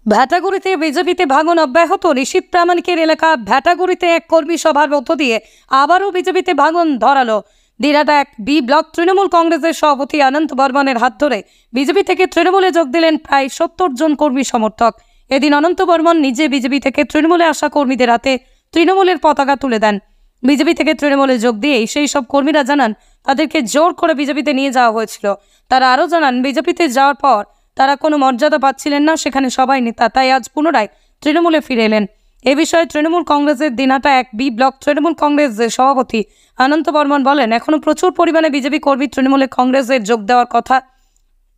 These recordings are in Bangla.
ভ্যাটাগুড়িতে বিজেপিতে ভাঙন অব্যাহত। ঋষিত প্রামাণিকের এলাকা ভ্যাটাগুড়িতে এক কর্মী সভার মধ্য দিয়ে আবারও বিজেপিতে ভাঙন ধরালো। দিনহাটা এক বি ব্লক তৃণমূল কংগ্রেসের সভাপতি অনন্ত বর্মনের হাত ধরে বিজেপি থেকে তৃণমূলে যোগ দিলেন প্রায় 70 জন কর্মী সমর্থক। এদিন অনন্ত বর্মন নিজে বিজেপি থেকে তৃণমূলে আসা কর্মীদের হাতে তৃণমূলের পতাকা তুলে দেন। বিজেপি থেকে তৃণমূলে যোগ দিয়েই সেই সব কর্মীরা জানান তাদেরকে জোর করে বিজেপিতে নিয়ে যাওয়া হয়েছিল। তারা আরও জানান বিজেপিতে যাওয়ার পর তারা কোনো মর্যাদা পাচ্ছিলেন না সেখানে সবাই নেতা, তাই আজ পুনরায় তৃণমূলে ফিরে এলেন। এ বিষয়ে তৃণমূল কংগ্রেসের দিনহাটা এক বি ব্লক তৃণমূল কংগ্রেসের সভাপতি অনন্ত বর্মন বলেন, এখনও প্রচুর পরিমাণে বিজেপি কর্মী তৃণমূলে কংগ্রেসের যোগ দেওয়ার কথা।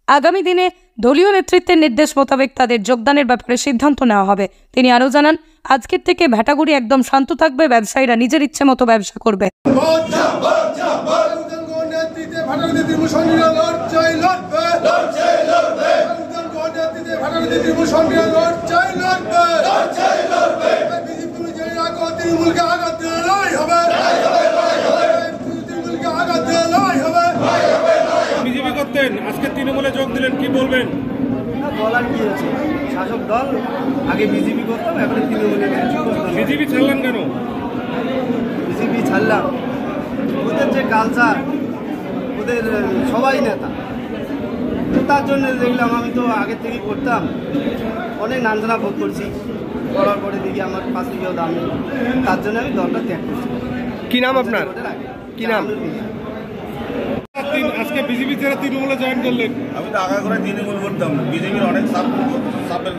আগামী দিনে দলীয় নেতৃত্বের নির্দেশ মোতাবেক তাদের যোগদানের ব্যাপারে সিদ্ধান্ত নেওয়া হবে। তিনি আরও জানান, আজকের থেকে ভ্যাটাগুড়ি একদম শান্ত থাকবে, ব্যবসায়ীরা নিজের ইচ্ছে মতো ব্যবসা করবে। বিজেপি করতেন, আজকে তৃণমূলে যোগ দিলেন, কি বলবেন? বলার কি আছে, শাসক দল, আগে বিজেপি করতাম, এখন তৃণমূলে। বিজেপি ছাড়লেন কেন? বিজেপি ছাড়লাম, ওদের যে কালচার, ওদের সবাই নেতা, তার জন্য দেখলাম। আমি তো আগের থেকে করতাম, অনেক নাঞ্জনা ভোগ করছি, করার পরে দেখি আমার পাশে কেউ দাম নেই, তার জন্য আমি দলটা ত্যাগ করছি। কি নাম আপনার? কি নাম? আজকে বিজেপি ছেড়ে তৃণমূলে জয়েন করলেন। আমি তো আগে করে তৃণমূল করতাম না, বিজেপির অনেক চাপে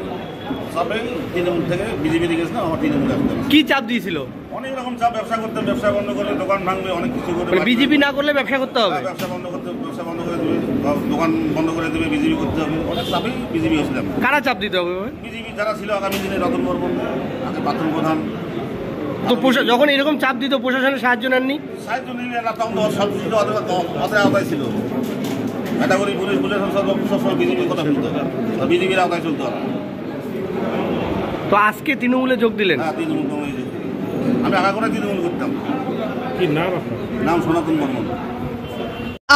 তৃণমূল থেকে বিজেপি গেছিলাম, আমার তৃণমূল আসতাম। কি চাপ দিয়েছিল? অনেক রকম চাপ, ব্যবসা করতে, ব্যবসা বন্ধ করলে দোকান ভাঙবে, অনেক কিছু করতে। বিজেপি না করলে ব্যবসা করতে হবে, ব্যবসা বন্ধ করতে, ব্যবসা বন্ধ করে দেবে, দোকান বন্ধ করে দেবে, বিজেপি করতে হবে। অনেক চাপেই বিজেপি হয়েছিলাম। কারা চাপ দিতে হবে? বিজেপি যারা ছিল আগামী দিনে, রতন বর্মন, আগে প্রাক্তন প্রধান। তো যখন এরকম চাপ দিত প্রশাসনের সাহায্য নেননি? সাহায্য নিলে না, তখন তো সব কিছু হাতের আওতায় ছিল। ভ্যাটাগুড়ি পুলিশ প্রশাসন সবসময় বিজেপির কথা শুনতে হবে, বিজেপির আওতায় চলতে হবে। তো আজকে তৃণমূলে যোগ দিলেন? হ্যাঁ, তৃণমূল কংগ্রেসে যোগ দিলাম। আমি আগে করে তৃণমূল করতাম। কি নাম আপনার? নাম সনাতন বর্মন।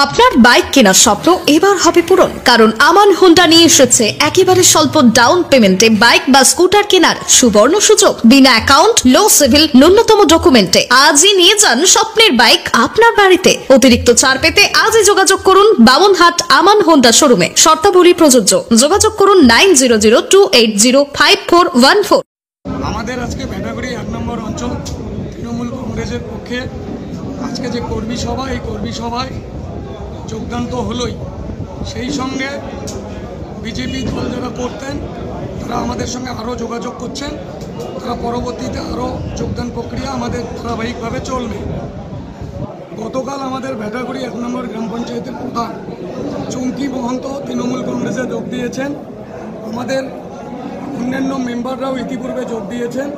আপনার বাইক কেনার স্বপ্ন এবার হবে পূরণ, কারণ আমান হোন্ডা নিয়ে এসেছে একেবারে স্বল্প ডাউন পেমেন্টে বাইক বা স্কুটার কেনার সুবর্ণ সুযোগ। বিনা অ্যাকাউন্ট, লো সিভিল, ন্যূনতম ডকুমেন্টে আজই নিয়ে যান স্বপ্নের বাইক আপনার বাড়িতে। অতিরিক্ত ছাড় পেতে আজই যোগাযোগ করুন বামনহাট আমান হোন্ডা শোরুমে। শর্তাবলী প্রযোজ্য। যোগাযোগ করুন 9002805414। আমাদের আজকে ভ্যাটাগুড়ি 1 নম্বর অঞ্চল তৃণমূল কংগ্রেসের পক্ষে আজকে যে কর্মী সভা, এই কর্মী সভায় যোগদান তো হলোই, সেই সঙ্গে বিজেপি দল যারা করতেন তারা আমাদের সঙ্গে আরও যোগাযোগ করছেন। তারা পরবর্তীতে আরও যোগদান প্রক্রিয়া আমাদের ধারাবাহিকভাবে চলবে। গতকাল আমাদের ভ্যাটাগুড়ি 1 নম্বর গ্রাম পঞ্চায়েতের প্রধান চুমকি মহন্ত তৃণমূল কংগ্রেসে যোগ দিয়েছেন। আমাদের অন্যান্য মেম্বাররাও ইতিপূর্বে যোগ দিয়েছেন।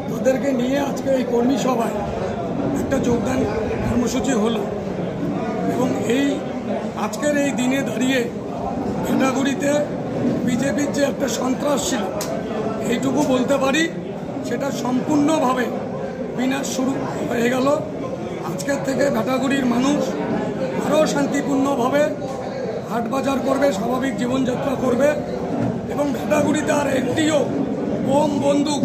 তাদেরকে নিয়ে আজকে এই কর্মী সভায় একটা যোগদান কর্মসূচি হলো এবং এই আজকের এই দিনে দাঁড়িয়ে ভ্যাটাগুড়িতে বিজেপির যে একটা সন্ত্রাস ছিল, এইটুকু বলতে পারি সেটা সম্পূর্ণভাবে বিনাশ শুরু হয়ে গেল। আজকের থেকে ভ্যাটাগুড়ির মানুষ আরও শান্তিপূর্ণভাবে হাটবাজার করবে, স্বাভাবিক জীবনযাত্রা করবে এবং ভ্যাটাগুড়িতে আর একটিও বোম, বন্দুক